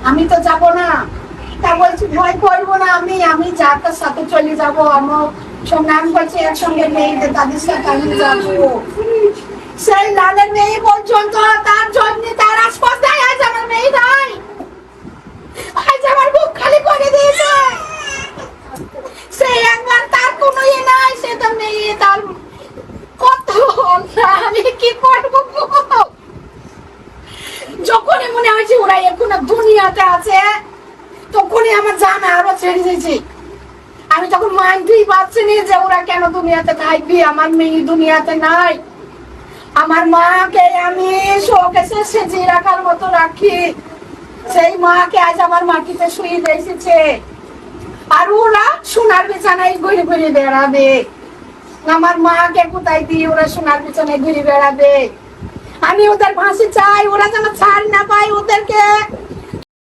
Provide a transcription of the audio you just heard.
আমি তো যাব না। তা বলছি ভয় করবো না, আমি আমি যার সাথে চলে যাবো। আমার সঙ্গে আমি বলছি একসঙ্গে মেয়েদের তাদের সাথে আমি যাবো। সেই লালের মেয়ে পর্যন্ত তার জন্য তার আশপাশে আজ আমার মেয়ে নাই, আজ আমার বুক খালি করে দিয়েছে। সেই একবার তার কোনো ইয়ে নাই, সে তো মেয়ে তার কত। আমি কি করবো? যখনই মনে হয়েছে ওরা এখন দুনিয়াতে আছে, তখনই আমার জান আরো ছেড়ে দিয়েছে। আমি তখন মানতেই পারছি না যে ওরা কেন দুনিয়াতে থাকবি, আমার মেয়ে দুনিয়াতে নাই। আমার মাকে আমি শোকেসে সেজিয়ে রাখার মতো রাখি, সেই মাকে আজ আমার মাটিতে শুয়ে দিয়েছে। আর ওরা সোনার বিছানায় ঘুরে ঘুরে বেড়াবে। আমার মাকে কোথায় দিয়ে ওরা সোনার বিছানায় ঘুরে বেড়াবে? আমি ওদের ফাঁসি চাই, ওরা যেন ছাড় না পায় ওদেরকে।